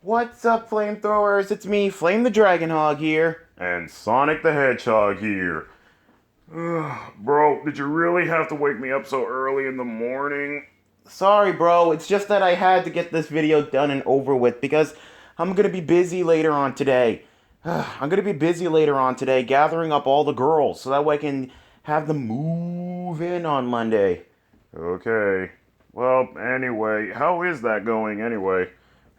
What's up, flamethrowers? It's me, Flame the Dragonhog here. And Sonic the Hedgehog here. Bro, did you really have to wake me up so early in the morning? Sorry, bro. It's just that I had to get this video done and over with because I'm gonna be busy later on today. I'm gonna be busy later on today gathering up all the girls so that way I can have them move in on Monday. Okay. Well, anyway, how is that going anyway?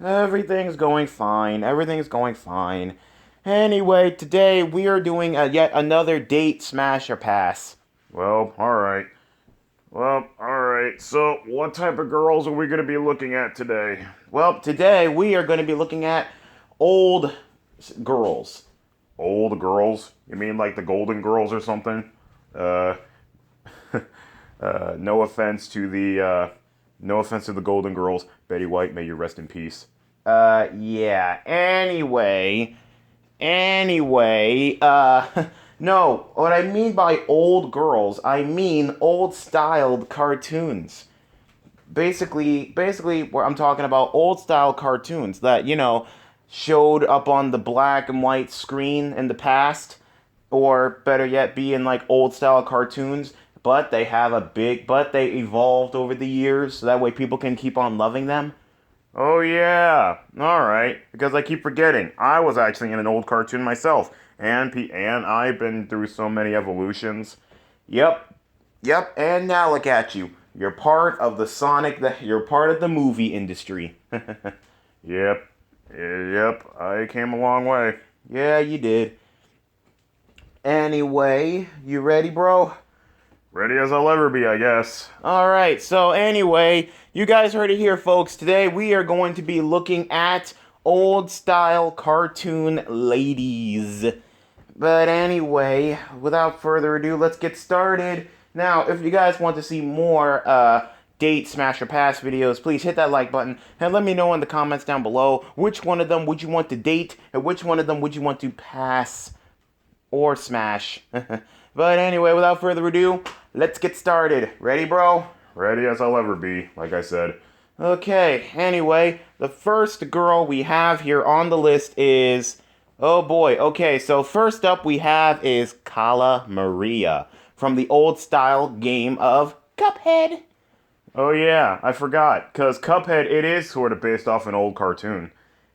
Everything's going fine. Everything's going fine. Anyway, today we are doing yet another date smash or pass. Well, alright. So, what type of girls are we going to be looking at today? Well, today we are going to be looking at old girls. Old girls? You mean like the Golden Girls or something? Uh, no offense to the Golden Girls. Betty White, may you rest in peace. Yeah. Anyway, no, what I mean by old girls, I mean old-styled cartoons. Basically, where I'm talking about old-style cartoons that, showed up on the black and white screen in the past, or better yet, be in, like, old-style cartoons, but they evolved over the years, so that way people can keep on loving them. Oh yeah, alright, because I keep forgetting, I was actually in an old cartoon myself, and I've been through so many evolutions. Yep, and now look at you. You're part of you're part of the movie industry. Yep, I came a long way. Yeah, you did. Anyway, you ready, bro? Ready as I'll ever be, I guess. Alright, so anyway, you guys heard it here, folks. Today we are going to be looking at old-style cartoon ladies. But anyway, without further ado, let's get started. Now, if you guys want to see more date smash or pass videos, please hit that like button and let me know in the comments down below which one of them would you want to date and which one of them would you want to pass or smash. But anyway, without further ado, let's get started. Ready, bro? Ready as I'll ever be, like I said. Okay, anyway, the first girl we have here on the list is... Oh boy, okay, so first up we have is Cala Maria from the old-style game of Cuphead. Oh yeah, I forgot, because Cuphead, it is sort of based off an old cartoon.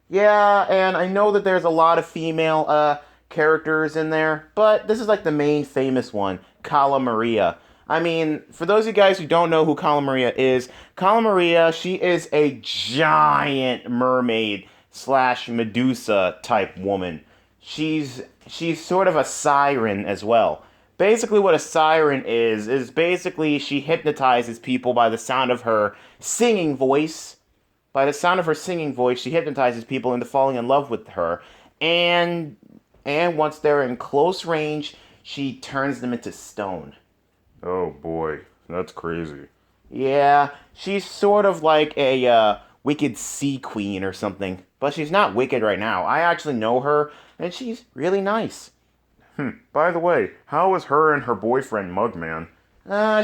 Yeah, and I know that there's a lot of female, characters in there, but this is like the main famous one, Cala Maria. I mean, for those of you guys who don't know who Cala Maria, she is a giant mermaid slash Medusa type woman. She's sort of a siren as well. Basically what a siren is basically she hypnotizes people by the sound of her singing voice. By the sound of her singing voice, she hypnotizes people into falling in love with her. And once they're in close range, she turns them into stone. Oh boy, that's crazy. Yeah, she's sort of like a wicked sea queen or something. But she's not wicked right now. I actually know her, and she's really nice. By the way, how is her and her boyfriend Mugman?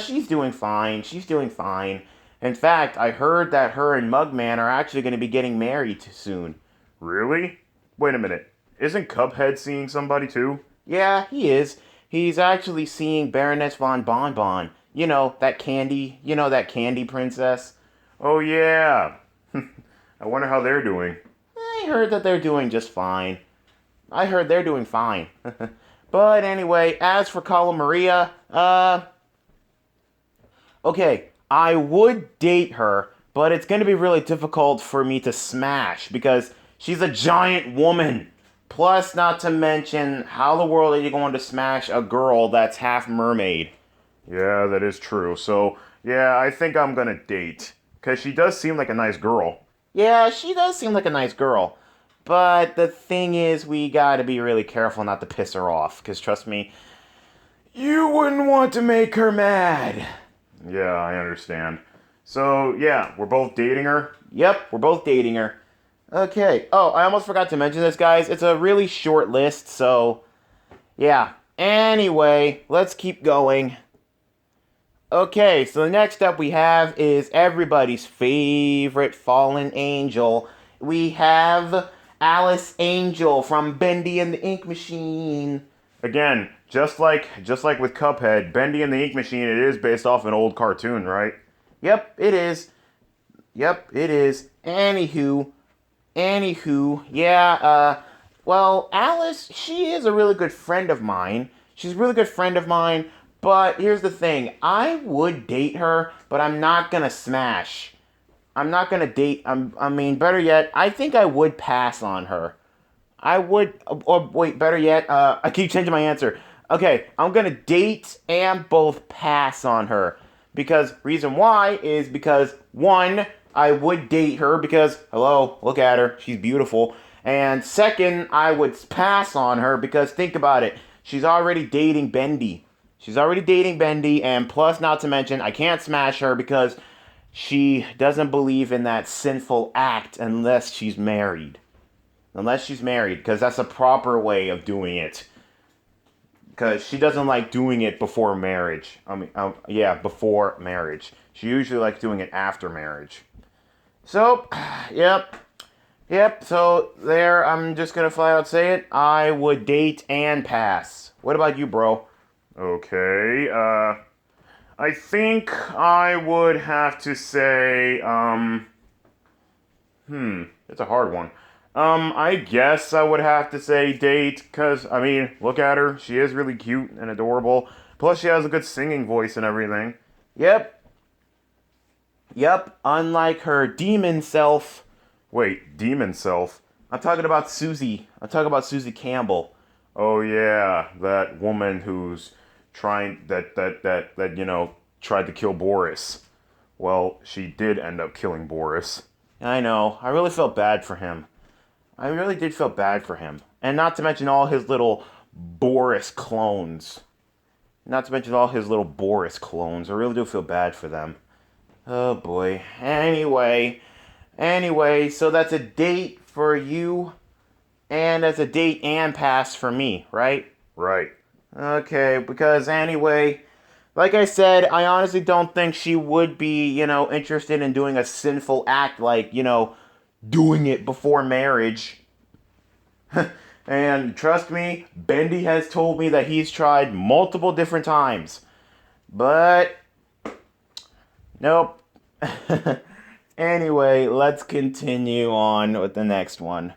She's doing fine. In fact, I heard that her and Mugman are actually going to be getting married soon. Really? Wait a minute. Isn't Cuphead seeing somebody too? Yeah, he is. He's actually seeing Baroness von Bonbon. That candy princess. Oh yeah. I wonder how they're doing. I heard that they're doing just fine. But anyway, as for Cala Maria, okay, I would date her, but it's going to be really difficult for me to smash because she's a giant woman. Plus, not to mention, how the world are you going to smash a girl that's half mermaid? Yeah, that is true. So, yeah, I think I'm gonna date. Because she does seem like a nice girl. Yeah, she does seem like a nice girl. But the thing is, we gotta be really careful not to piss her off. Because trust me, you wouldn't want to make her mad. Yeah, I understand. So, yeah, we're both dating her? Yep, we're both dating her. Okay. Oh, I almost forgot to mention this, guys. It's a really short list, so... Yeah. Anyway, let's keep going. Okay, so the next up we have is everybody's favorite fallen angel, we have Alice Angel from Bendy and the Ink Machine. Again, just like with Cuphead, Bendy and the Ink Machine, it is based off an old cartoon, right? Yep, it is. Yep, it is. Anywho, yeah, well, Alice, she is a really good friend of mine. She's a really good friend of mine, but here's the thing. I would date her, but I'm not gonna smash. I'm not gonna date, I mean, better yet, I think I would pass on her. I would, or wait, better yet, I keep changing my answer. Okay, I'm gonna date and both pass on her. Because, reason why is because, one, I would date her because, hello, look at her, she's beautiful. And second, I would pass on her because, think about it, she's already dating Bendy. She's already dating Bendy, and plus, not to mention, I can't smash her because she doesn't believe in that sinful act unless she's married. Unless she's married, because that's a proper way of doing it. Because she doesn't like doing it before marriage. Yeah, before marriage. She usually likes doing it after marriage. So, yep. So there, I'm just gonna flat out say it. I would date and pass. What about you, bro? Okay, I think I would have to say, it's a hard one. I guess I would have to say date, because, I mean, look at her. She is really cute and adorable. Plus, she has a good singing voice and everything. Yep, unlike her demon self. Wait, demon self? I'm talking about Susie. I'm talking about Susie Campbell. Oh, yeah, that woman who's trying, tried to kill Boris. Well, she did end up killing Boris. I know. I really felt bad for him. I really did feel bad for him. And not to mention all his little Boris clones. I really do feel bad for them. Oh boy. Anyway, so that's a date for you, and that's a date and pass for me, right? Right. Okay, because anyway, like I said, I honestly don't think she would be, interested in doing a sinful act like, doing it before marriage. And trust me, Bendy has told me that he's tried multiple different times. But, nope. Anyway, let's continue on with the next one.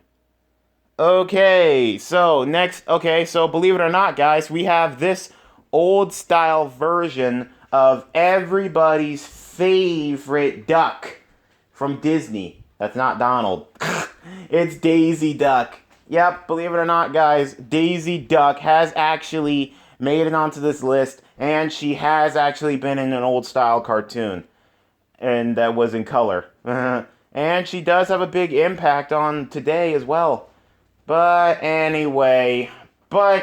Okay, so believe it or not, guys, we have this old style version of everybody's favorite duck from Disney. That's not Donald. It's Daisy Duck. Yep, believe it or not, guys, Daisy Duck has actually made it onto this list, and she has actually been in an old style cartoon, and that was in color. And she does have a big impact on today as well. But anyway, bro,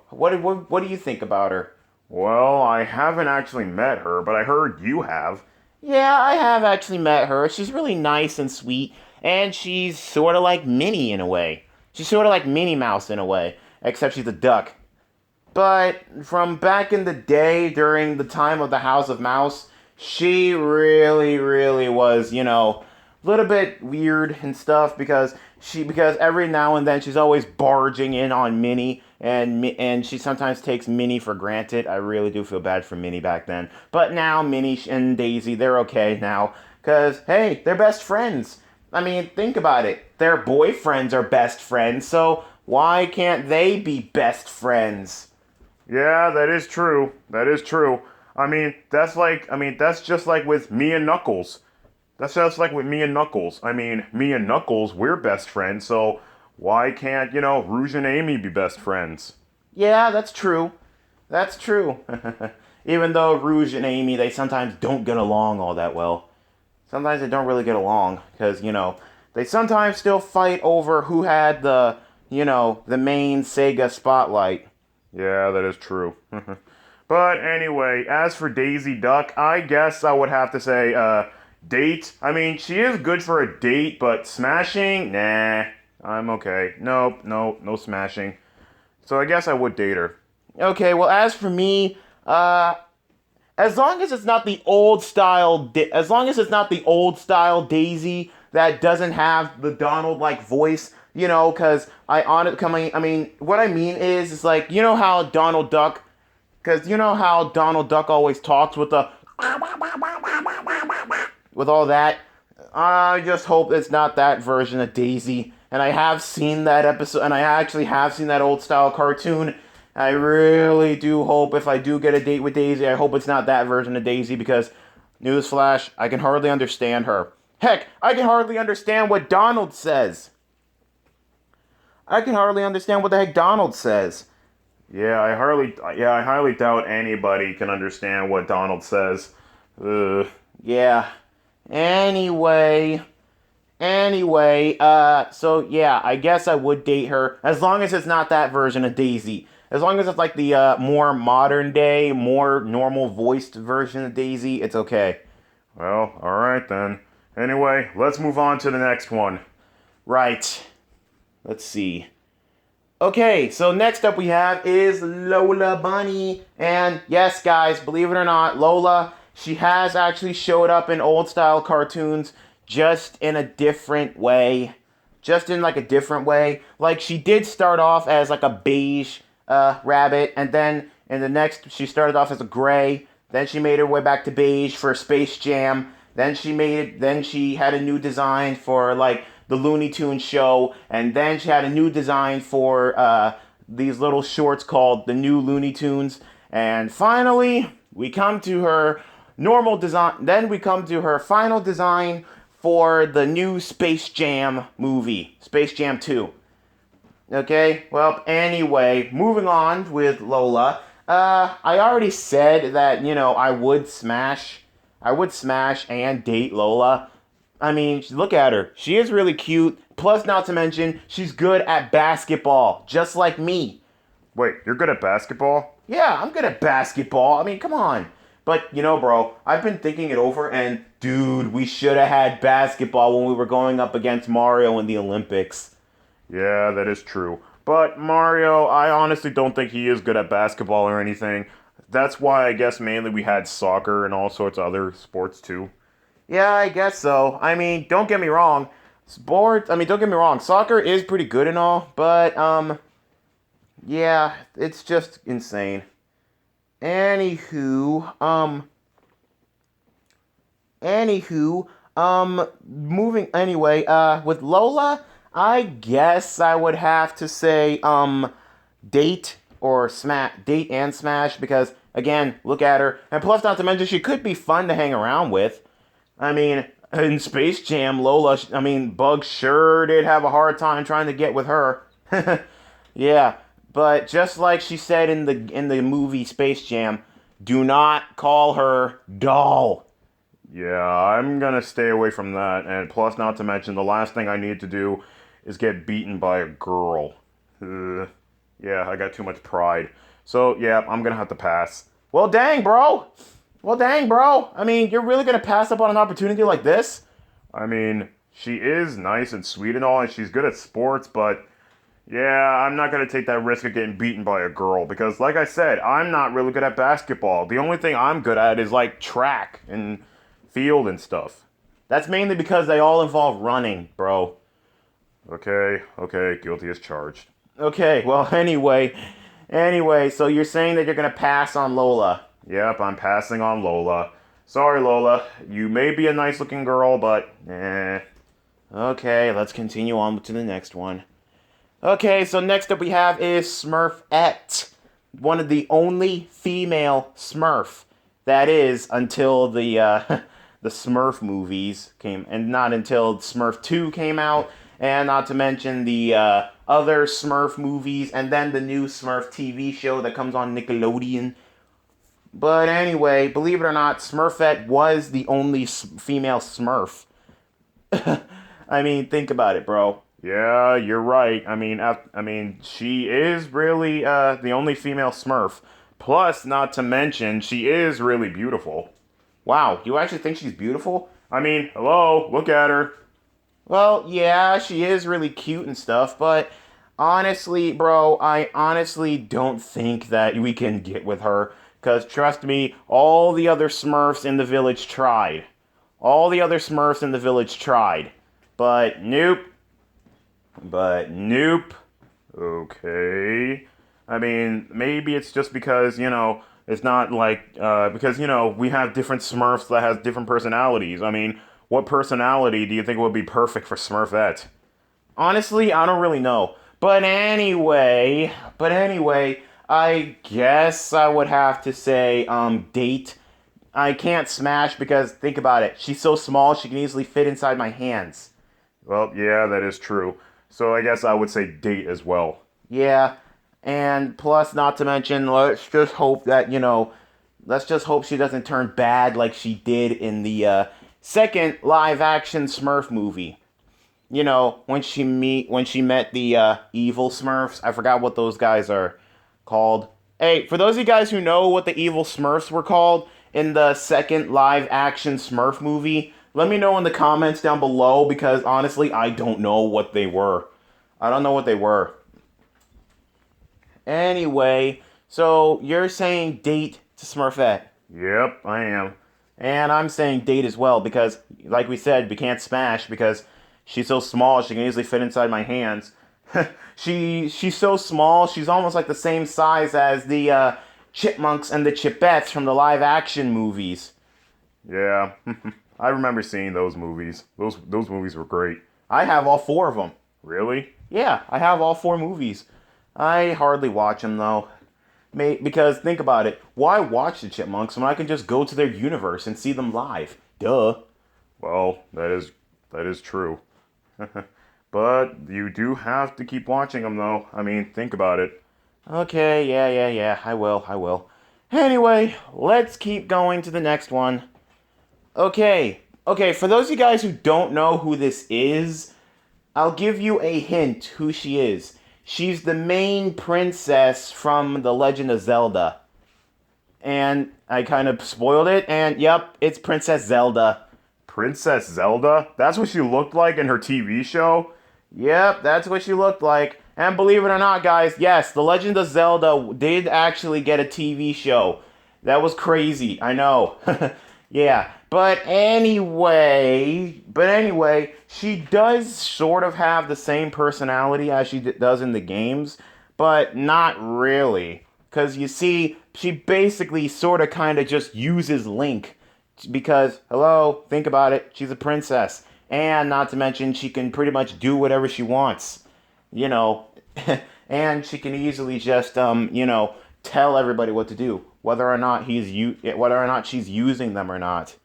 what do you think about her? Well, I haven't actually met her, but I heard you have. Yeah, I have actually met her. She's really nice and sweet, and she's sort of like Minnie in a way. She's sort of like Minnie Mouse in a way, except she's a duck. But from back in the day, during the time of the House of Mouse, she really, really was, a little bit weird and stuff because every now and then she's always barging in on Minnie, and she sometimes takes Minnie for granted. I really do feel bad for Minnie back then. But now Minnie and Daisy, they're okay now because hey, they're best friends. I mean, think about it. Their boyfriends are best friends, so why can't they be best friends? Yeah, that is true. That's just like with me and Knuckles. I mean, me and Knuckles, we're best friends, so why can't, Rouge and Amy be best friends? Yeah, that's true. That's true. Even though Rouge and Amy, they sometimes don't get along all that well. Sometimes they don't really get along because, they sometimes still fight over who had the main Sega spotlight. Yeah, that is true. But anyway, as for Daisy Duck, I guess I would have to say, date. I mean, she is good for a date, but smashing? Nah, I'm okay. Nope, no smashing. So I guess I would date her. Okay, well, as for me, As long as it's not the old style, as long as it's not the old style Daisy that doesn't have the Donald like voice, because I mean, what I mean is like, how Donald Duck, because how Donald Duck always talks with the, with all that. I just hope it's not that version of Daisy. And I have seen that episode, and I actually have seen that old style cartoon. I really do hope if I do get a date with Daisy, I hope it's not that version of Daisy because, newsflash, I can hardly understand her. Heck, I can hardly understand what Donald says. I can hardly understand what the heck Donald says. Yeah, I highly doubt anybody can understand what Donald says. Ugh. Yeah. Anyway, so yeah, I guess I would date her as long as it's not that version of Daisy. As long as it's like the more modern day, more normal voiced version of Daisy, it's okay. Well, alright then. Anyway, let's move on to the next one. Right. Let's see. Okay, so next up we have is Lola Bunny. And yes, guys, believe it or not, Lola, she has actually showed up in old style cartoons just in a different way. Just in like a different way. Like she did start off as like a beige rabbit, and then in the next she started off as a gray. Then she made her way back to beige for Space Jam. Then she had a new design for like the Looney Tunes show, and then she had a new design for these little shorts called the New Looney Tunes. And finally, we come to her normal design. Then we come to her final design for the new Space Jam movie, Space Jam 2. Okay, well, anyway, moving on with Lola. I already said that, I would smash and date Lola. I mean, look at her. She is really cute. Plus, not to mention, she's good at basketball, just like me. Wait, you're good at basketball? Yeah, I'm good at basketball. I mean, come on. But, bro, I've been thinking it over, and, dude, we should have had basketball when we were going up against Mario in the Olympics. Yeah, that is true. But Mario, I honestly don't think he is good at basketball or anything. That's why I guess mainly we had soccer and all sorts of other sports too. Yeah, I guess so. I mean, don't get me wrong. Soccer is pretty good and all, but, yeah, it's just insane. Anywho, with Lola, I guess I would have to say, date and smash, because, again, look at her, and plus, not to mention, she could be fun to hang around with. I mean, in Space Jam, Bug sure did have a hard time trying to get with her. Yeah, but just like she said in the movie Space Jam, do not call her doll. Yeah, I'm gonna stay away from that, and plus, not to mention, the last thing I need to do is get beaten by a girl. Yeah, I got too much pride. So, yeah, I'm gonna have to pass. Well, dang, bro. I mean, you're really gonna pass up on an opportunity like this? I mean, she is nice and sweet and all, and she's good at sports, but yeah, I'm not gonna take that risk of getting beaten by a girl, because like I said, I'm not really good at basketball. The only thing I'm good at is like track and field and stuff. That's mainly because they all involve running, bro. Okay, guilty as charged. Okay, well, anyway, so you're saying that you're gonna pass on Lola. Yep, I'm passing on Lola. Sorry, Lola. You may be a nice-looking girl, but Okay, let's continue on to the next one. Okay, so next up we have is Smurfette. One of the only female Smurf. That is, until the the Smurf movies came, and not until Smurf 2 came out, and not to mention the other Smurf movies, and then the new Smurf TV show that comes on Nickelodeon. But anyway, believe it or not, Smurfette was the only female Smurf. I mean, think about it, bro. yeah, you're right. I mean, she is really the only female Smurf. Plus, not to mention, she is really beautiful. Wow, you actually think she's beautiful? I mean, hello, look at her. Well, yeah, she is really cute and stuff, but honestly, bro, I honestly don't think that we can get with her. Because trust me, all the other Smurfs in the village tried. All the other Smurfs in the village tried. But nope. Okay. I mean, maybe it's just because, it's not like, because, we have different Smurfs that has different personalities. I mean, what personality do you think would be perfect for Smurfette? Honestly, I don't really know. But anyway, I guess I would have to say, date. I can't smash because, think about it, she's so small she can easily fit inside my hands. Well, yeah, that is true. So I guess I would say date as well. Yeah, and plus, not to mention, let's just hope she doesn't turn bad like she did in the second live-action Smurf movie. When she met the evil Smurfs. I forgot what those guys are called. Hey, for those of you guys who know what the evil Smurfs were called in the second live-action Smurf movie, let me know in the comments down below because honestly, I don't know what they were. I don't know what they were. Anyway, so you're saying date to Smurfette. Yep, I am. And I'm saying date as well because, like we said, we can't smash because she's so small she can easily fit inside my hands. She's so small, she's almost like the same size as the Chipmunks and the Chipettes from the live action movies. Yeah, I remember seeing those movies. Those movies were great. I have all four of them. Really? Yeah, I have all four movies. I hardly watch them though. Because think about it, why watch the Chipmunks when I can just go to their universe and see them live? Duh. Well, that is true. But you do have to keep watching them though. I mean, think about it. Okay, yeah. I will. Anyway, let's keep going to the next one. Okay, for those of you guys who don't know who this is, I'll give you a hint who she is. She's the main princess from The Legend of Zelda. And I kind of spoiled it, and yep, it's Princess Zelda. Princess Zelda? That's what she looked like in her TV show? Yep, that's what she looked like. And believe it or not, guys, yes, The Legend of Zelda did actually get a TV show. That was crazy, I know. Yeah, but anyway, she does sort of have the same personality as she does in the games, but not really. Because you see, she basically sort of kind of just uses Link. Because, hello, think about it, she's a princess. And not to mention, she can pretty much do whatever she wants. And she can easily just, tell everybody what to do. Whether or not she's using them or not.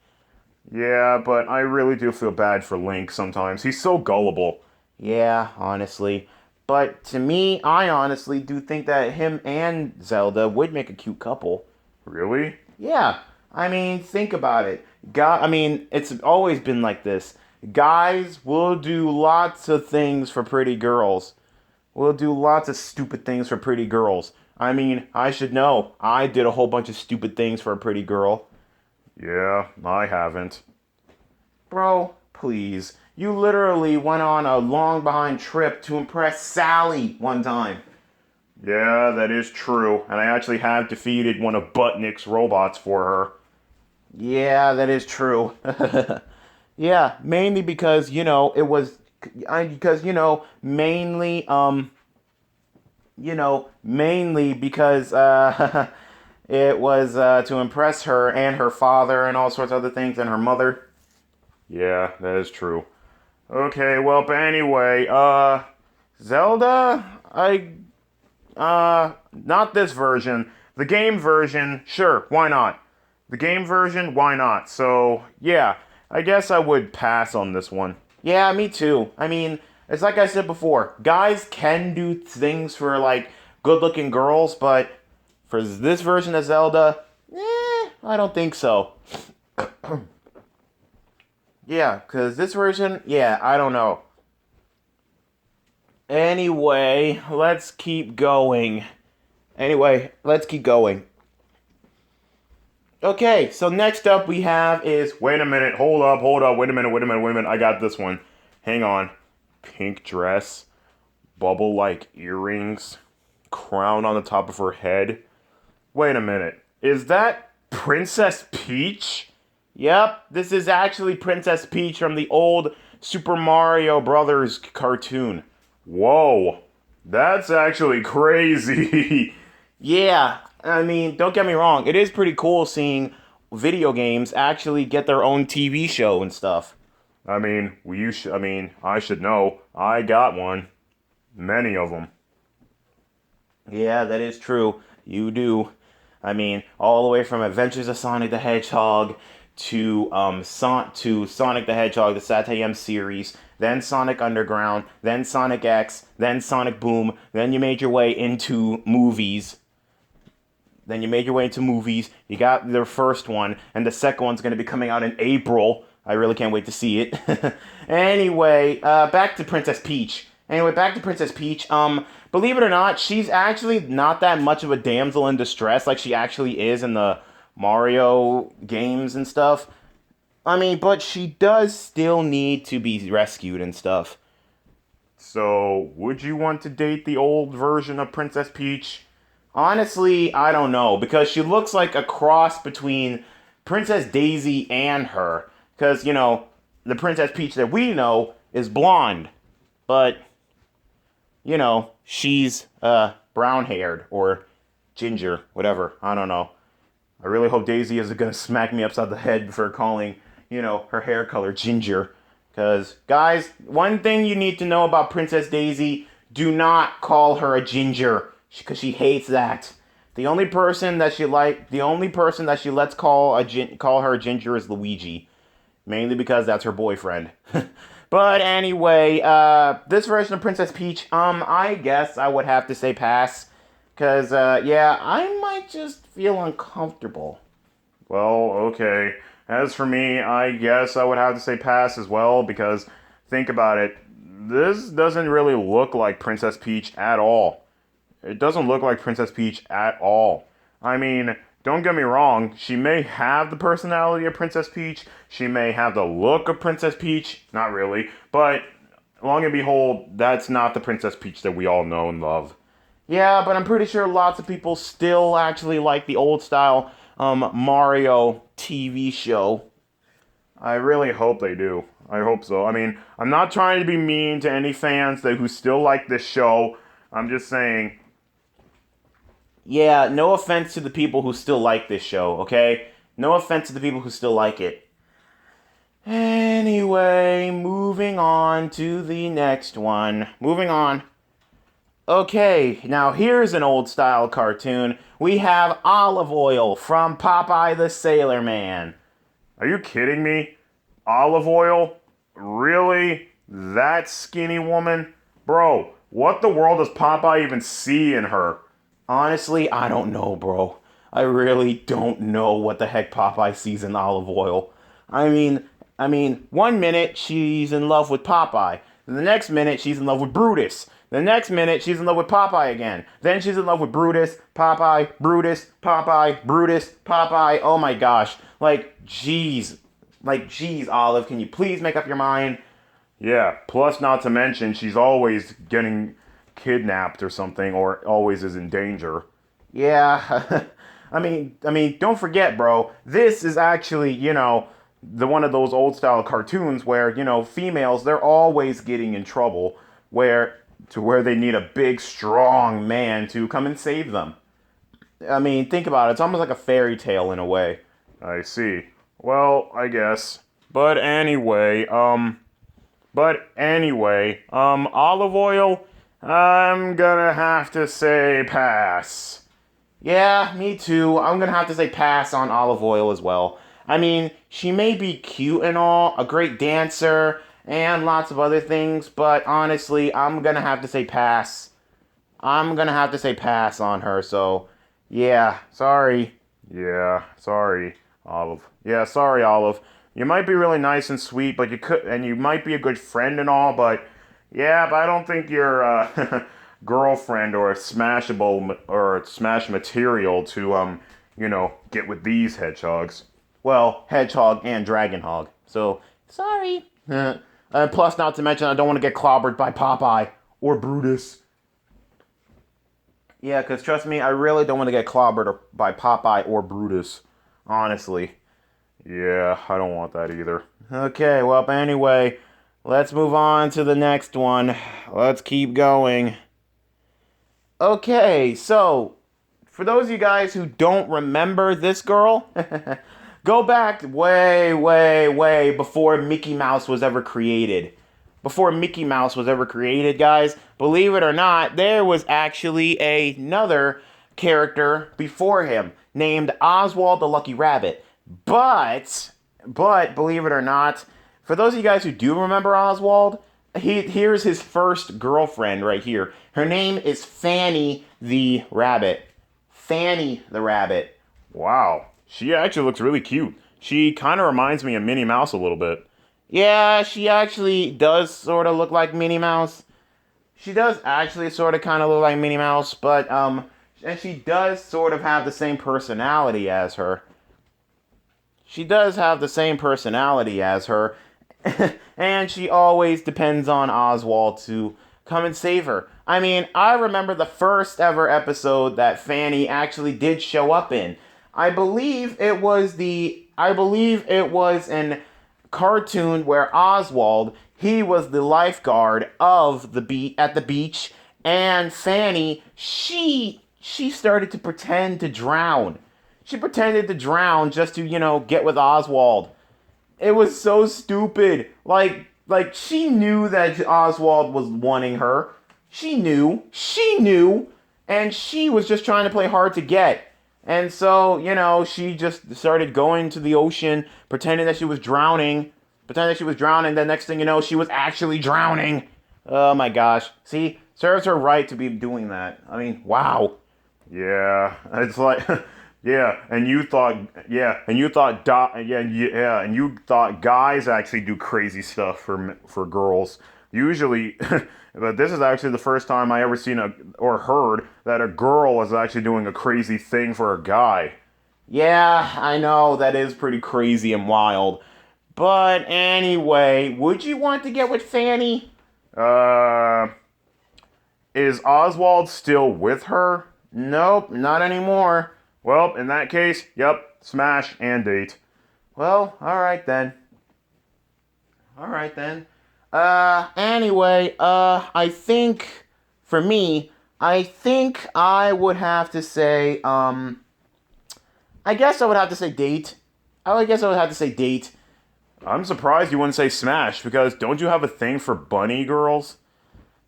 Yeah, but I really do feel bad for Link sometimes. He's so gullible. Yeah, honestly. But to me, I honestly do think that him and Zelda would make a cute couple. Really? Yeah. I mean, think about it. It's always been like this. Guys will do lots of things for pretty girls. We'll do lots of stupid things for pretty girls. I mean, I should know. I did a whole bunch of stupid things for a pretty girl. Yeah, I haven't. Bro, please. You literally went on a long behind trip to impress Sally one time. Yeah, that is true. And I actually have defeated one of Butnick's robots for her. Yeah, that is true. Yeah, mainly because, it was... mainly because, it was to impress her and her father and all sorts of other things and her mother. Yeah, that is true. Okay, well, but anyway, Zelda, not this version. The game version, sure, why not? The game version, why not? So, yeah, I guess I would pass on this one. Yeah, me too. I mean, it's like I said before, guys can do things for, good-looking girls, but for this version of Zelda, I don't think so. Yeah, because this version, I don't know. Anyway, let's keep going. Okay, so next up we have is... Wait a minute, hold up, wait a minute, I got this one. Hang on. Pink dress, bubble-like earrings, crown on the top of her head. Wait a minute, Is that Princess Peach? Yep, this is actually Princess Peach from the old Super Mario Brothers cartoon. Whoa, that's actually crazy. Yeah, I mean, don't get me wrong, it is pretty cool seeing video games actually get their own TV show and stuff. I should know. I got one. Many of them. Yeah, that is true. You do. I mean, all the way from Adventures of Sonic the Hedgehog to Sonic the Hedgehog, the Satayam series, then Sonic Underground, then Sonic X, then Sonic Boom, then you made your way into movies. You got their first one, and the second one's going to be coming out in April. I really can't wait to see it. Anyway, back to Princess Peach. Believe it or not, she's actually not that much of a damsel in distress like she actually is in the Mario games and stuff. I mean, but she does still need to be rescued and stuff. So, would you want to date the old version of Princess Peach? Honestly, I don't know, because she looks like a cross between Princess Daisy and her. Because, the Princess Peach that we know is blonde. But, she's brown-haired or ginger, whatever. I don't know. I really hope Daisy isn't going to smack me upside the head for calling, her hair color ginger. Because, guys, one thing you need to know about Princess Daisy, do not call her a ginger. Because she hates that. The only person that she lets call her ginger is Luigi. Mainly because that's her boyfriend. But anyway, this version of Princess Peach, I guess I would have to say pass. Because, I might just feel uncomfortable. Well, okay. As for me, I guess I would have to say pass as well, because think about it. This doesn't really look like Princess Peach at all. It doesn't look like Princess Peach at all. I mean, don't get me wrong, she may have the personality of Princess Peach, she may have the look of Princess Peach, not really, but long and behold, that's not the Princess Peach that we all know and love. Yeah, but I'm pretty sure lots of people still actually like the old style Mario TV show. I really hope they do. I hope so. I mean, I'm not trying to be mean to any fans who still like this show. I'm just saying. Yeah, no offense to the people who still like this show, okay? No offense to the people who still like it. Anyway, moving on to the next one. Moving on. Okay, now here's an old style cartoon. We have Olive Oil from Popeye the Sailor Man. Are you kidding me? Olive Oil? Really? That skinny woman? Bro, what the world does Popeye even see in her? Honestly, I don't know, bro. I really don't know what the heck Popeye sees in Olive Oil. I mean, one minute she's in love with Popeye. The next minute she's in love with Brutus. The next minute she's in love with Popeye again. Then she's in love with Brutus, Popeye, Brutus, Popeye, Brutus, Popeye. Oh my gosh. Jeez, Olive, can you please make up your mind? Yeah, plus not to mention she's always getting kidnapped or something, or always is in danger. Yeah, I mean, don't forget, bro. This is actually, the one of those old style cartoons where, females, they're always getting in trouble where they need a big, strong man to come and save them. I mean, think about it. It's almost like a fairy tale in a way. I see. Well, I guess. But anyway, Olive Oil, I'm gonna have to say pass. Yeah, me too. I'm gonna have to say pass on Olive Oil as well. I mean, she may be cute and all, a great dancer, and lots of other things, but honestly, I'm gonna have to say pass. I'm gonna have to say pass on her, so, yeah, sorry. Yeah, sorry, Olive. Yeah, sorry, Olive. You might be really nice and sweet, but you might be a good friend and all, but I don't think you're a girlfriend or a smashable or a smash material to get with these hedgehogs. Well, hedgehog and dragon hog. So, sorry. Plus, not to mention, I don't want to get clobbered by Popeye or Brutus. Yeah, because trust me, I really don't want to get clobbered by Popeye or Brutus. Honestly. Yeah, I don't want that either. Okay, well, anyway, let's move on to the next one. Let's keep going. Okay, so, for those of you guys who don't remember this girl, go back way, way, way before Mickey Mouse was ever created. Before Mickey Mouse was ever created, guys, believe it or not, there was actually another character before him named Oswald the Lucky Rabbit. But, believe it or not, for those of you guys who do remember Oswald, here's his first girlfriend right here. Her name is Fanny the Rabbit. Fanny the Rabbit. Wow, she actually looks really cute. She kind of reminds me of Minnie Mouse a little bit. Yeah, she actually does sort of look like Minnie Mouse. She does actually sort of kind of look like Minnie Mouse, but, and she does sort of have the same personality as her. She does have the same personality as her, and she always depends on Oswald to come and save her. I mean, I remember the first ever episode that Fanny actually did show up in. I believe it was an cartoon where Oswald, he was the lifeguard of at the beach, and Fanny, she started to pretend to drown. She pretended to drown just to, get with Oswald. It was so stupid. Like she knew that Oswald was wanting her. She knew, and she was just trying to play hard to get. And so, she just started going to the ocean, pretending that she was drowning. The next thing you know, she was actually drowning. Oh my gosh. See, serves her right to be doing that. I mean, wow. Yeah, it's like, and you thought guys actually do crazy stuff for girls. Usually, but this is actually the first time I ever seen or heard that a girl was actually doing a crazy thing for a guy. Yeah, I know, that is pretty crazy and wild. But anyway, would you want to get with Fanny? Is Oswald still with her? Nope, not anymore. Well, in that case, yep, smash and date. Well, alright then. Anyway, I think, for me, I would have to say, I guess I would have to say date. I'm surprised you wouldn't say smash, because don't you have a thing for bunny girls?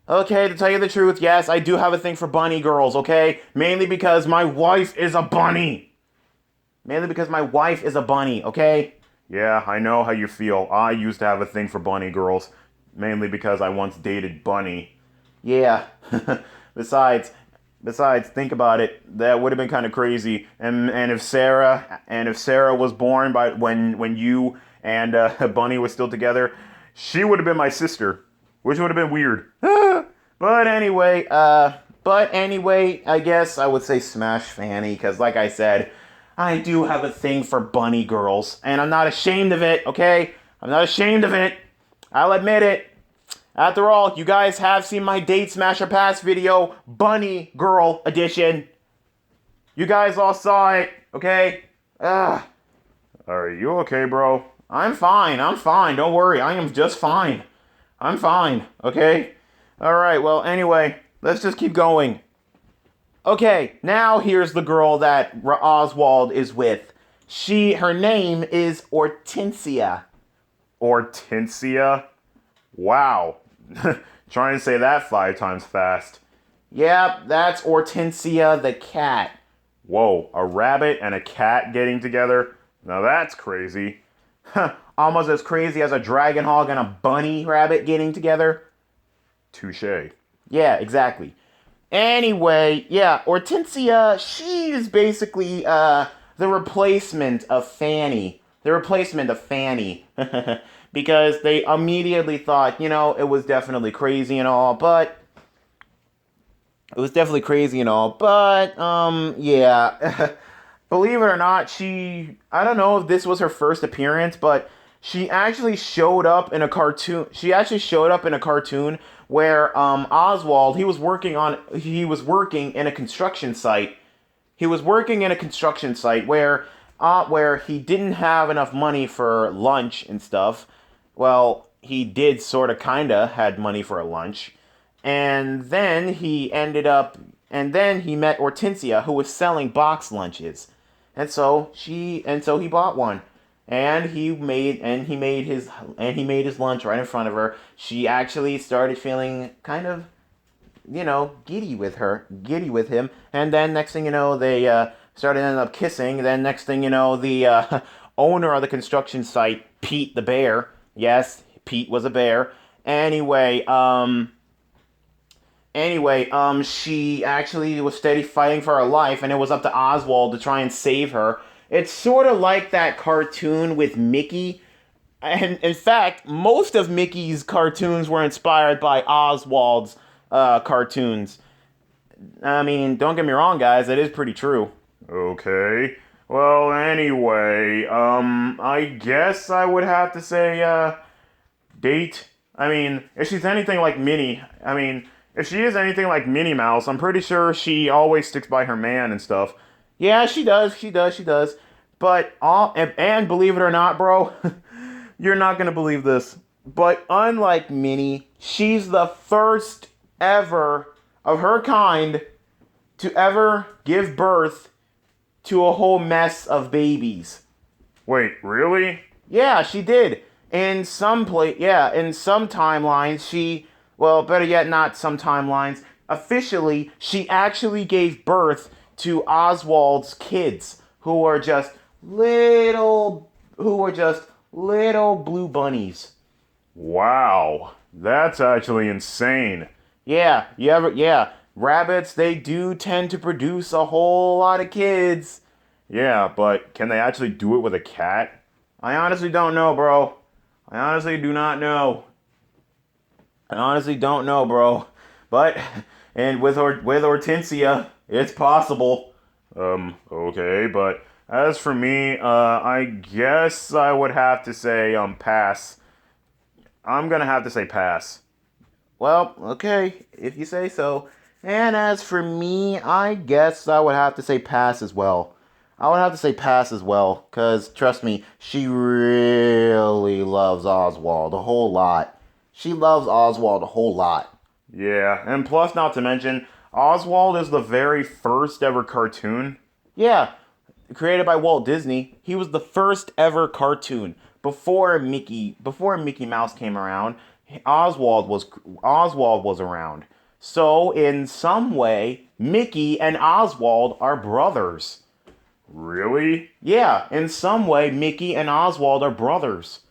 Okay, to tell you the truth, yes, I do have a thing for bunny girls, okay? Mainly because my wife is a bunny, okay? Yeah, I know how you feel. I used to have a thing for bunny girls, mainly because I once dated Bunny. Yeah. Besides, think about it. That would have been kind of crazy. And if Sarah was born when you and Bunny was still together, she would have been my sister, which would have been weird. But anyway, I guess I would say smash Fanny, because like I said, I do have a thing for bunny girls, and I'm not ashamed of it, okay? I'm not ashamed of it. I'll admit it. After all, you guys have seen my Date Smash or Pass video, Bunny Girl Edition. You guys all saw it, okay? Are you okay, bro? I'm fine. Don't worry. I am just fine. I'm fine, okay? Alright, well, anyway, let's just keep going. Okay, now here's the girl that Oswald is with. Her name is Ortensia. Ortensia? Wow. Trying to say that 5 times fast. Yep, that's Ortensia the cat. Whoa, a rabbit and a cat getting together? Now that's crazy. Almost as crazy as a dragon hog and a bunny rabbit getting together. Touché. Yeah, exactly. Anyway, yeah, Ortensia, she is basically the replacement of Fanny. Because they immediately thought, it was definitely crazy and all, but... yeah. Believe it or not, I don't know if this was her first appearance, but she actually showed up in a cartoon. She actually showed up in a cartoon where Oswald, he was working in a construction site. He was working in a construction site where he didn't have enough money for lunch and stuff. Well, he did sort of kinda had money for a lunch. And then he met Ortensia, who was selling box lunches. And so he bought one. And he made his lunch right in front of her. She actually started feeling kind of, giddy with him. And then next thing you know, they ended up kissing. Then next thing you know, the owner of the construction site, Pete the bear. Yes, Pete was a bear. She actually was steady fighting for her life, and it was up to Oswald to try and save her. It's sort of like that cartoon with Mickey. And in fact, most of Mickey's cartoons were inspired by Oswald's cartoons. I mean, don't get me wrong, guys, it is pretty true. Okay. Well, anyway, I guess I would have to say, date. I mean, if she's anything like Minnie, if she is anything like Minnie Mouse, I'm pretty sure she always sticks by her man and stuff. Yeah, she does. But, and believe it or not, bro, you're not gonna believe this. But unlike Minnie, she's the first ever of her kind to ever give birth to a whole mess of babies. Wait, really? Yeah, she did. In some timelines, better yet, not some timelines. Officially, she actually gave birth to Oswald's kids, who were just little blue bunnies. Wow, that's actually insane. Yeah. Rabbits, they do tend to produce a whole lot of kids. Yeah, but can they actually do it with a cat? I honestly don't know, bro. I honestly do not know. I honestly don't know, bro. But, and with Hortensia, it's possible. Okay, but as for me, I guess I would have to say, pass. I'm gonna have to say pass. Well, okay, if you say so. And as for me, I guess I would have to say pass as well. Because, trust me, she really loves Oswald a whole lot. Yeah, and plus, not to mention, Oswald is the very first ever cartoon. Yeah, created by Walt Disney. He was the first ever cartoon. Before Mickey Mouse came around, Oswald was around. So, in some way, Mickey and Oswald are brothers. Really? Yeah, in some way, Mickey and Oswald are brothers.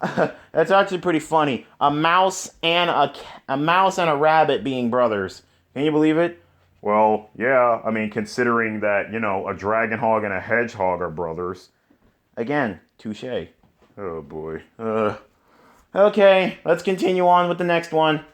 That's actually pretty funny. A mouse and a rabbit being brothers. Can you believe it? Well, yeah, considering that, a dragon hog and a hedgehog are brothers. Again, touche. Oh, boy. Okay, let's continue on with the next one.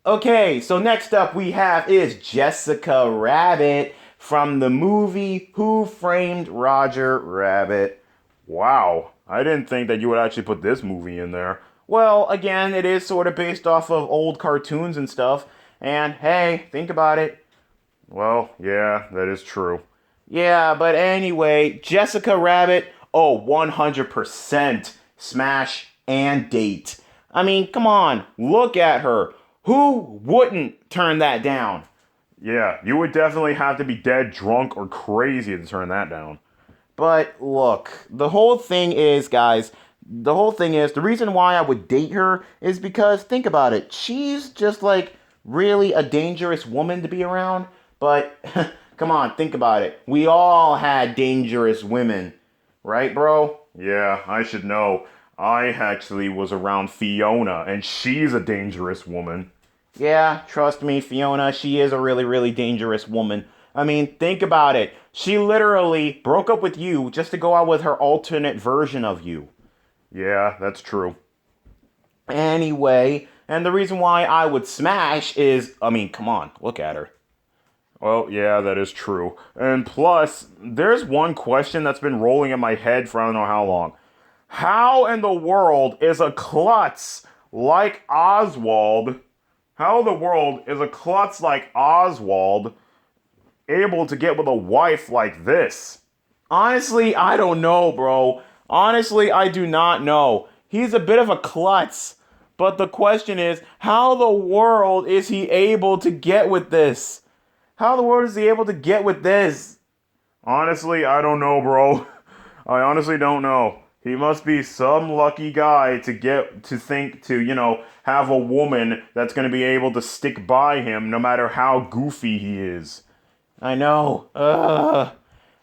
Okay, so next up we have is Jessica Rabbit from the movie Who Framed Roger Rabbit. Wow, I didn't think that you would actually put this movie in there. Well, again, it is sort of based off of old cartoons and stuff. And hey, think about it. Well, yeah, that is true. Yeah, but anyway, Jessica Rabbit, 100% smash and date. Come on, look at her. Who wouldn't turn that down? Yeah, you would definitely have to be dead drunk or crazy to turn that down. But look, the whole thing is, the reason why I would date her is because, think about it, she's just like really a dangerous woman to be around. But, come on, think about it. We all had dangerous women, right, bro? Yeah, I should know. I actually was around Fiona, and she's a dangerous woman. Yeah, trust me, Fiona, she is a really, really dangerous woman. Think about it. She literally broke up with you just to go out with her alternate version of you. Yeah, that's true. Anyway, and the reason why I would smash is, come on, look at her. Well, yeah, that is true. And plus, there's one question that's been rolling in my head for I don't know how long. How in the world is a klutz like Oswald? How in the world is a klutz like Oswald able to get with a wife like this? Honestly, I don't know, bro. Honestly, I do not know. He's a bit of a klutz. But the question is, how the world is he able to get with this? How in the world is he able to get with this? Honestly, I don't know, bro. I honestly don't know. He must be some lucky guy to have a woman that's going to be able to stick by him no matter how goofy he is. I know.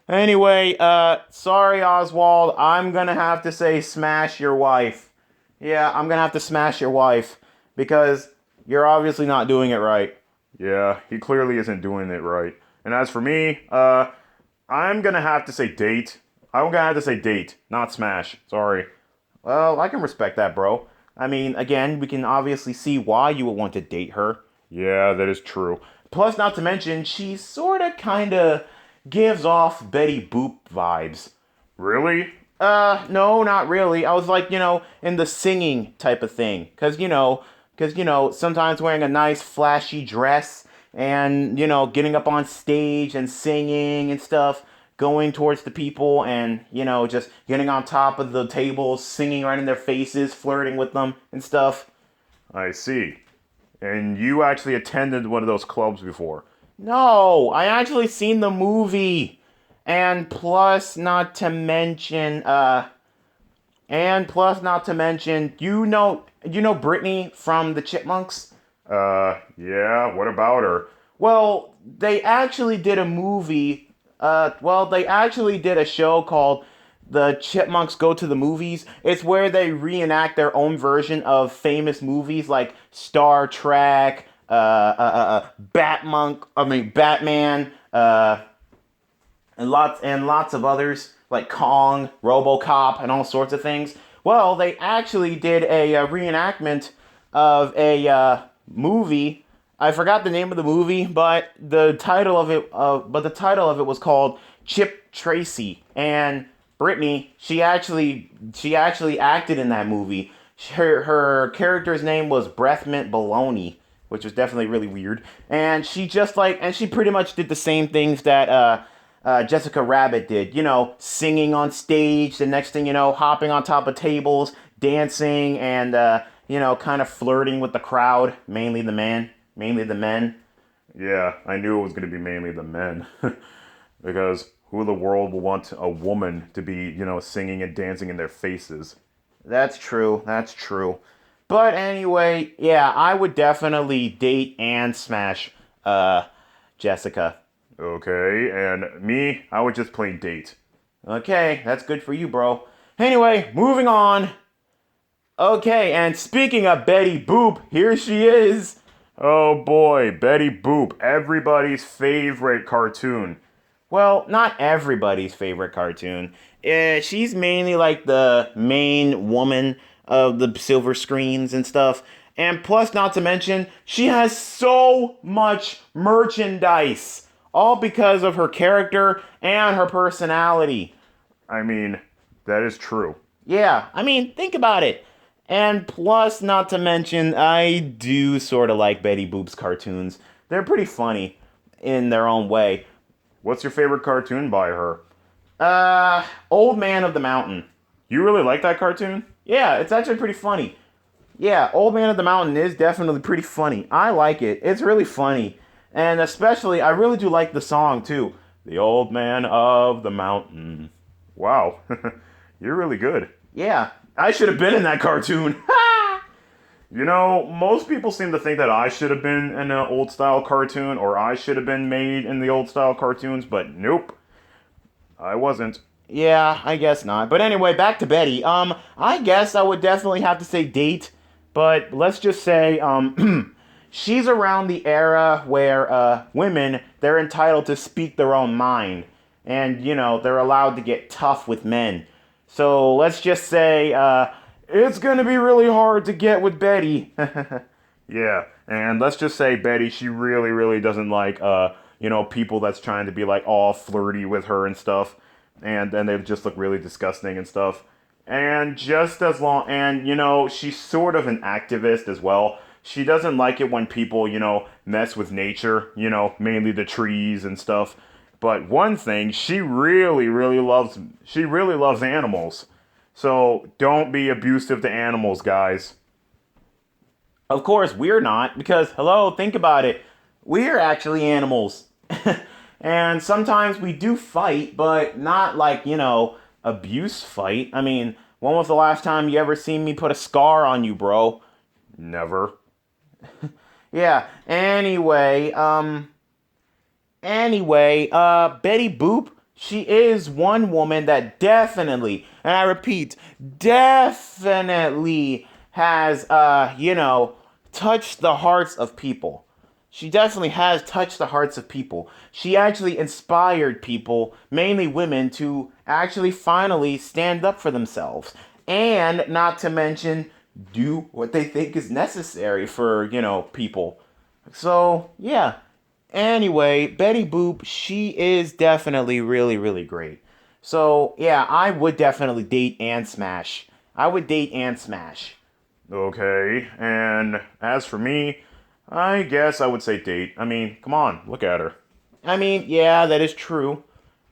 Anyway, sorry, Oswald. I'm gonna have to say smash your wife. Yeah, I'm gonna have to smash your wife. Because you're obviously not doing it right. Yeah, he clearly isn't doing it right. And as for me, I'm gonna have to say date. I'm gonna have to say date, not smash. Sorry. Well, I can respect that, bro. I mean, again, we can obviously see why you would want to date her. Yeah, that is true. Plus, not to mention, she sorta kinda gives off Betty Boop vibes. Really? No, not really. I was like, in the singing type of thing. Cause, sometimes wearing a nice flashy dress and, getting up on stage and singing and stuff, going towards the people and, just getting on top of the tables, singing right in their faces, flirting with them and stuff. I see. And you actually attended one of those clubs before. No, I actually seen the movie. And plus, not to mention, you know Brittany from the Chipmunks? Yeah, what about her? Well, they actually did a movie, they actually did a show called The Chipmunks Go to the Movies. It's where they reenact their own version of famous movies like Star Trek, Batman, and lots of others like Kong, RoboCop, and all sorts of things. Well, they actually did a reenactment of a movie. I forgot the name of the movie, but the title of it was called Chip Tracy. And Brittany, she actually acted in that movie. Her character's name was Breath Mint Baloney, which was definitely really weird. And she pretty much did the same things that Jessica Rabbit did, singing on stage, the next thing you know, hopping on top of tables, dancing, and, kind of flirting with the crowd, mainly the men. Yeah, I knew it was going to be mainly the men. Because who in the world will want a woman to be, singing and dancing in their faces? That's true. But anyway, yeah, I would definitely date and smash, Jessica. Okay, and me, I would just plain date. Okay, that's good for you, bro. Anyway, moving on. Okay, and speaking of Betty Boop, here she is. Oh boy, Betty Boop, everybody's favorite cartoon. Well, not everybody's favorite cartoon. She's mainly like the main woman of the silver screens and stuff. And plus, not to mention, she has so much merchandise. All because of her character and her personality. I mean, that is true. Yeah, I mean, think about it. And plus, not to mention, I do sort of like Betty Boop's cartoons. They're pretty funny in their own way. What's your favorite cartoon by her? Old Man of the Mountain. You really like that cartoon? Yeah, it's actually pretty funny. Yeah, Old Man of the Mountain is definitely pretty funny. I like it. It's really funny. And especially, I really do like the song, too. The Old Man of the Mountain. Wow. You're really good. Yeah, I should have been in that cartoon. Most people seem to think that I should have been in an old-style cartoon, or I should have been made in the old-style cartoons, but nope. I wasn't. Yeah, I guess not. But anyway, back to Betty. I guess I would definitely have to say date, but let's just say, she's around the era where women, they're entitled to speak their own mind. And, they're allowed to get tough with men. So let's just say it's going to be really hard to get with Betty. Yeah, and let's just say Betty, she really, really doesn't like, people that's trying to be like all flirty with her and stuff. And then they just look really disgusting and stuff. And just as long, and she's sort of an activist as well. She doesn't like it when people, mess with nature, mainly the trees and stuff. But one thing, she really loves animals. So don't be abusive to animals, guys. Of course, we're not, because, hello, think about it. We're actually animals. And sometimes we do fight, but not like, abuse fight. I mean, when was the last time you ever seen me put a scar on you, bro? Never. Yeah, Betty Boop, she is one woman that definitely, and I repeat, definitely has, touched the hearts of people. She definitely has touched the hearts of people. She actually inspired people, mainly women, to actually finally stand up for themselves. And not to mention, do what they think is necessary for, people. So, yeah. Anyway, Betty Boop, she is definitely really, really great. So, yeah, I would definitely date and smash. I would date and smash. Okay, and as for me, I guess I would say date. I mean, come on, look at her. I mean, yeah, that is true.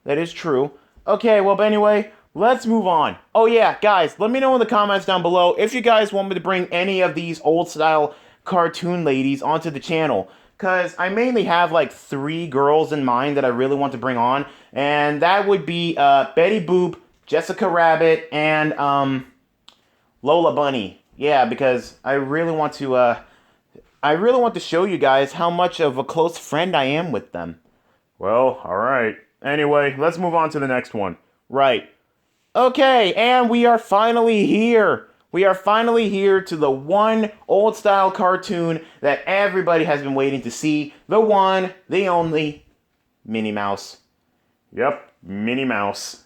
That is true. Okay, well, but anyway, let's move on. Oh, yeah, guys, let me know in the comments down below if you guys want me to bring any of these old-style cartoon ladies onto the channel. Because I mainly have, like, 3 girls in mind that I really want to bring on. And that would be Betty Boop, Jessica Rabbit, and Lola Bunny. Yeah, because I really want to show you guys how much of a close friend I am with them. Well, alright. Anyway, let's move on to the next one. Right. Okay, and we are finally here. We are finally here to the one old-style cartoon that everybody has been waiting to see. The one, the only, Minnie Mouse. Yep, Minnie Mouse.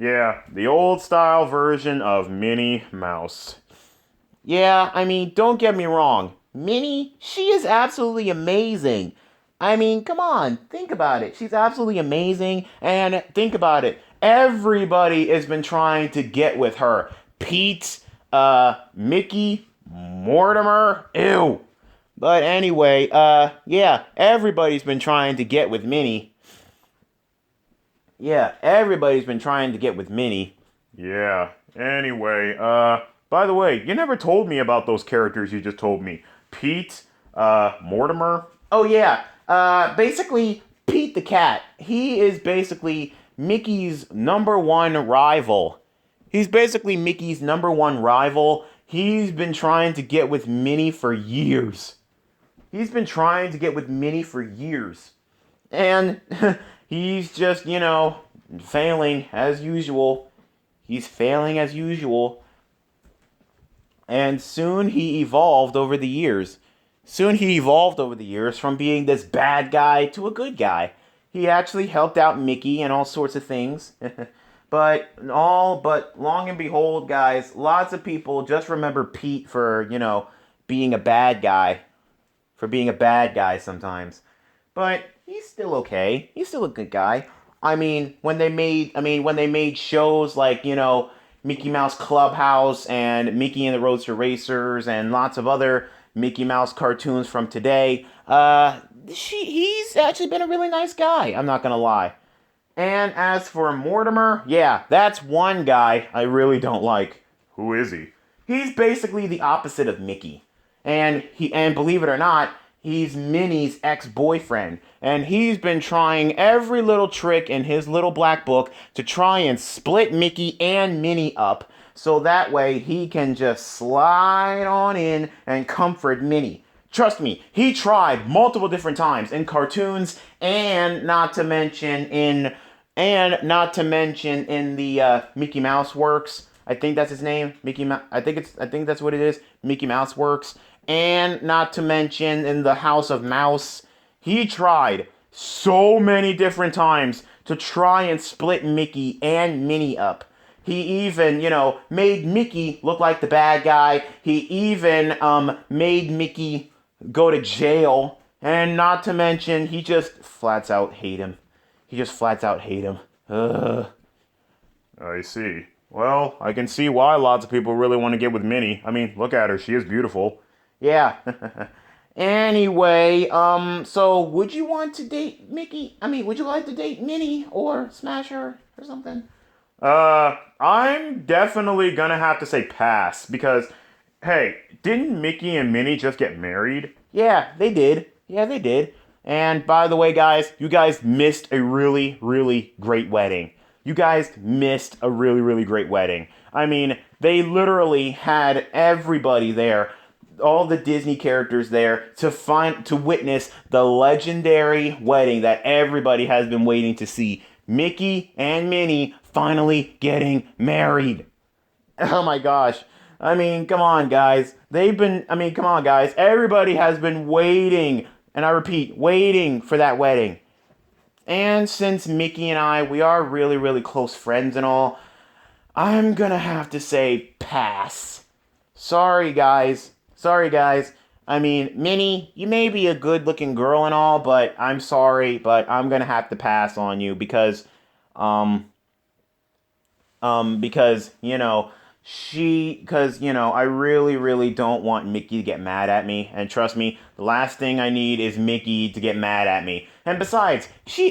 Yeah, the old-style version of Minnie Mouse. Yeah, I mean, don't get me wrong. Minnie, she is absolutely amazing. I mean, come on, think about it. She's absolutely amazing, and think about it. Everybody has been trying to get with her. Pete, Mickey, Mortimer, ew. But anyway, yeah, everybody's been trying to get with Minnie. Yeah, everybody's been trying to get with Minnie. Yeah, anyway, by the way, you never told me about those characters you just told me. Pete, Mortimer. Oh, yeah, basically, Pete the Cat. He is basically Mickey's #1 rival. He's basically Mickey's #1 rival. He's been trying to get with Minnie for years. He's been trying to get with Minnie for years. And he's just, failing as usual. He's failing as usual. And soon he evolved over the years. From being this bad guy to a good guy. He actually helped out Mickey and all sorts of things. But long and behold, guys, lots of people just remember Pete for, being a bad guy. For being a bad guy sometimes. But he's still okay. He's still a good guy. I mean, when they made shows like, Mickey Mouse Clubhouse and Mickey and the Roadster Racers and lots of other Mickey Mouse cartoons from today, he's actually been a really nice guy, I'm not gonna lie. And as for Mortimer, yeah, that's one guy I really don't like. Who is he? He's basically the opposite of Mickey. And believe it or not, he's Minnie's ex-boyfriend. And he's been trying every little trick in his little black book to try and split Mickey and Minnie up. So that way he can just slide on in and comfort Minnie. Trust me, he tried multiple different times in cartoons and not to mention in the Mickey Mouse Works. I think that's his name. I think that's what it is. Mickey Mouse Works. And not to mention in the House of Mouse. He tried so many different times to try and split Mickey and Minnie up. He even, made Mickey look like the bad guy. He even made Mickey go to jail. And not to mention, he just flats out hate him. Ugh. I see. Well, I can see why lots of people really want to get with Minnie. I mean, look at her. She is beautiful. Yeah. Anyway, so would you want to date Mickey? I mean, would you like to date Minnie or smash her or something? I'm definitely gonna have to say pass because, hey, didn't Mickey and Minnie just get married? Yeah, they did. Yeah, they did. And by the way, guys, you guys missed a really, really great wedding. You guys missed a really, really great wedding. I mean, they literally had everybody there, all the Disney characters there to witness the legendary wedding that everybody has been waiting to see. Mickey and Minnie finally getting married. Oh my gosh. I mean, come on, guys. Come on, guys. Everybody has been waiting, and I repeat, waiting for that wedding. And since Mickey and we are really, really close friends and all, I'm gonna have to say pass. Sorry, guys. Sorry, guys. I mean, Minnie, you may be a good looking girl and all, but I'm sorry, but I'm gonna have to pass on you um, because, I really, really don't want Mickey to get mad at me. And trust me, the last thing I need is Mickey to get mad at me. And besides, he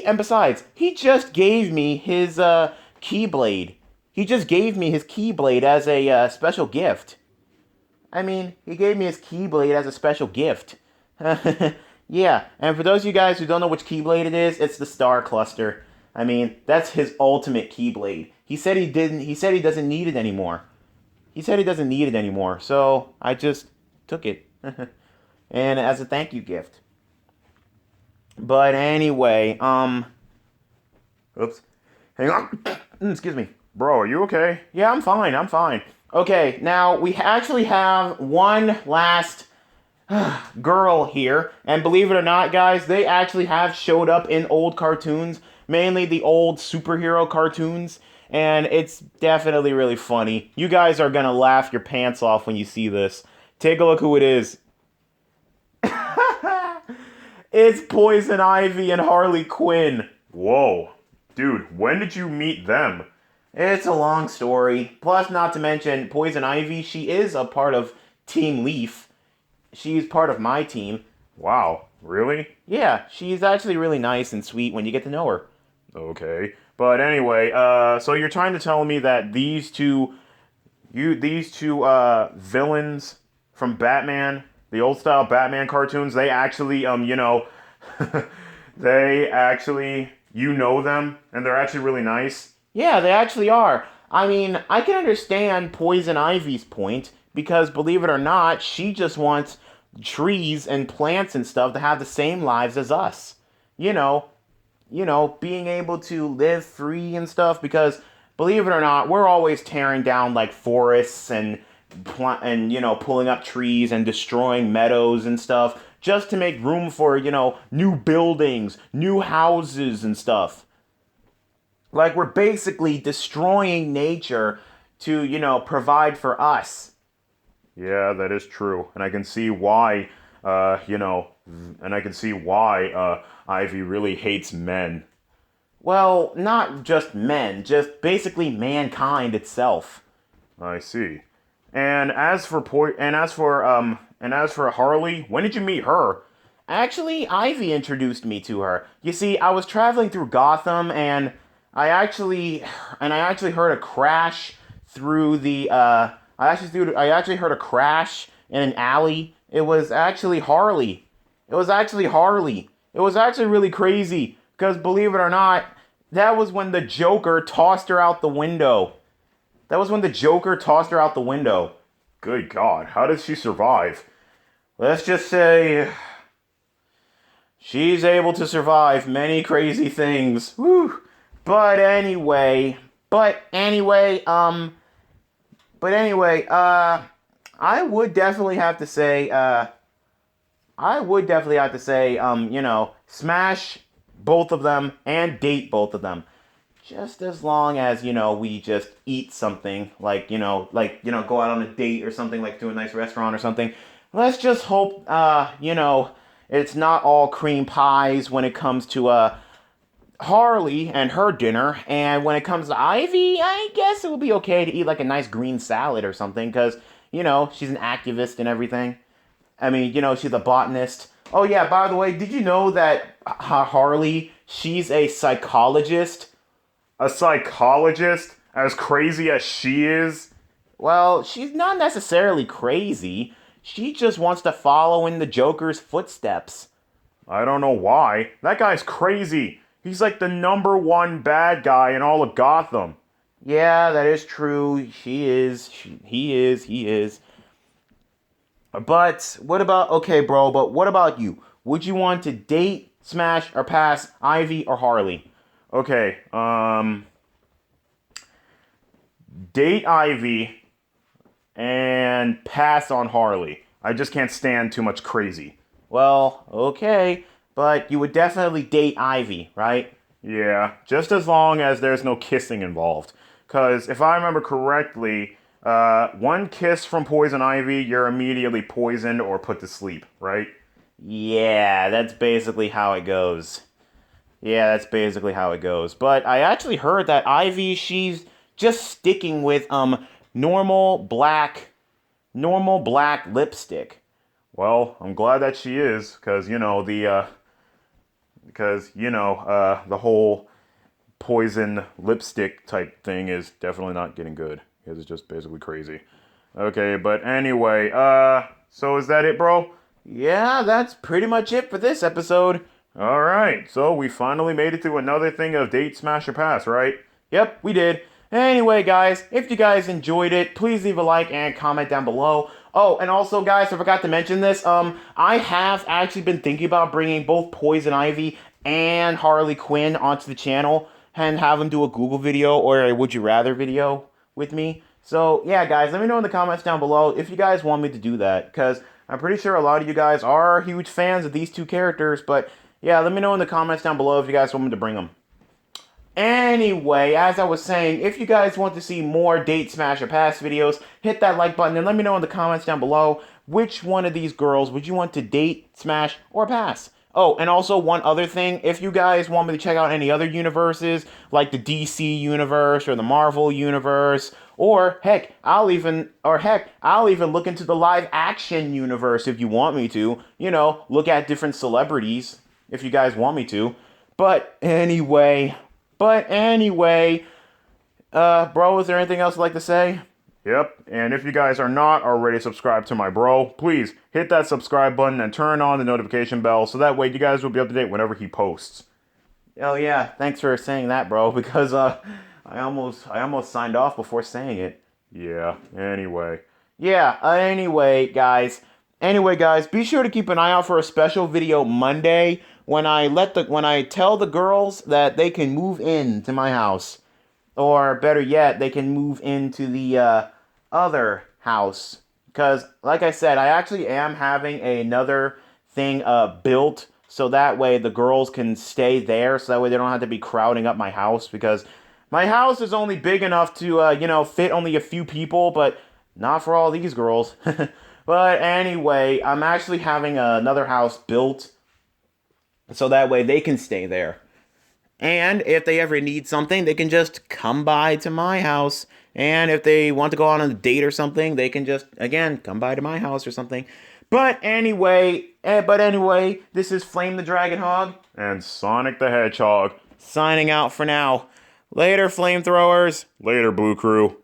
just gave me his, Keyblade. He just gave me his Keyblade as a, special gift. I mean, he gave me his Keyblade as a special gift. Yeah, and for those of you guys who don't know which Keyblade it is, it's the Star Cluster. I mean, that's his ultimate Keyblade. He said he doesn't need it anymore. He said he doesn't need it anymore, so I just took it. And as a thank you gift. But anyway, Oops. Hang on. excuse me. Bro, are you okay? Yeah, I'm fine. Okay, now we actually have one last girl here, and believe it or not, guys, they actually have showed up in old cartoons, mainly the old superhero cartoons, and it's definitely really funny. You guys are gonna laugh your pants off when you see this. Take a look who it is. It's Poison Ivy and Harley Quinn. Whoa. Dude, when did you meet them? It's a long story. Plus, not to mention, Poison Ivy, she is a part of Team Leaf. She's part of my team. Wow, really? Yeah, she's actually really nice and sweet when you get to know her. Okay. But anyway, so you're trying to tell me that these two villains from Batman, the old style Batman cartoons, they actually, they actually, you know them, and they're actually really nice? Yeah, they actually are. I mean, I can understand Poison Ivy's point, because believe it or not, she just wants trees and plants and stuff to have the same lives as us. You know, being able to live free and stuff, because believe it or not, we're always tearing down like forests and pulling up trees and destroying meadows and stuff just to make room for, new buildings, new houses and stuff. Like we're basically destroying nature to, provide for us. Yeah, that is true. And I can see why, Ivy really hates men. Well, not just men, just basically mankind itself. I see. And as for Harley, when did you meet her? Actually, Ivy introduced me to her. You see, I was traveling through Gotham and I actually heard a crash through the I actually heard a crash in an alley. It was actually Harley. It was actually really crazy because believe it or not, that was when the Joker tossed her out the window. Good God, how did she survive? Let's just say she's able to survive many crazy things. Woo. But anyway, I would definitely have to say, smash both of them and date both of them. Just as long as, we just eat something, go out on a date or something, like to a nice restaurant or something. Let's just hope, it's not all cream pies when it comes to, Harley and her dinner, and when it comes to Ivy, I guess it would be okay to eat like a nice green salad or something, because, she's an activist and everything. I mean, she's a botanist. Oh yeah, by the way, did you know that Harley, she's a psychologist? A psychologist? As crazy as she is? Well, she's not necessarily crazy. She just wants to follow in the Joker's footsteps. I don't know why. That guy's crazy. He's like the #1 bad guy in all of Gotham. Yeah, that is true. He is. But what about, okay, bro, but what about you? Would you want to date, smash, or pass Ivy or Harley? Okay, date Ivy and pass on Harley. I just can't stand too much crazy. Well, okay, but you would definitely date Ivy, right? Yeah, just as long as there's no kissing involved. Because if I remember correctly, one kiss from Poison Ivy, you're immediately poisoned or put to sleep, right? Yeah, that's basically how it goes. But I actually heard that Ivy, she's just sticking with normal black lipstick. Well, I'm glad that she is, because the whole poison lipstick type thing is definitely not getting good, because it's just basically crazy. Okay, but anyway, so is that it, bro? Yeah, that's pretty much it for this episode. Alright, so we finally made it to another thing of Date, Smash, or Pass, right? Yep, we did. Anyway, guys, if you guys enjoyed it, please leave a like and comment down below. Oh, and also, guys, I forgot to mention this. I have actually been thinking about bringing both Poison Ivy and Harley Quinn onto the channel and have them do a Google video or a Would You Rather video with me. So, yeah, guys, let me know in the comments down below if you guys want me to do that, because I'm pretty sure a lot of you guys are huge fans of these two characters, but yeah, let me know in the comments down below if you guys want me to bring them. Anyway, as I was saying, if you guys want to see more Date, Smash, or Pass videos, hit that like button and let me know in the comments down below which one of these girls would you want to date, smash, or pass. Oh, and also one other thing, if you guys want me to check out any other universes, like the DC universe or the Marvel universe, or heck, I'll even look into the live action universe if you want me to. Look at different celebrities if you guys want me to. But anyway, bro, is there anything else you'd like to say? Yep, and if you guys are not already subscribed to my bro, please hit that subscribe button and turn on the notification bell so that way you guys will be up to date whenever he posts. Oh yeah, thanks for saying that, bro, because I almost signed off before saying it. Yeah, anyway. Yeah, anyway, guys, be sure to keep an eye out for a special video Monday when I tell the girls that they can move into my house. Or better yet, they can move into the other house. Because, like I said, I actually am having another thing built so that way the girls can stay there. So that way they don't have to be crowding up my house. Because my house is only big enough to, fit only a few people. But not for all these girls. But anyway, I'm actually having another house built so that way they can stay there. And if they ever need something, they can just come by to my house. And if they want to go on a date or something, they can just, again, come by to my house or something. But anyway, this is Flame the Dragon Hog. And Sonic the Hedgehog. Signing out for now. Later, flamethrowers. Later, Blue Crew.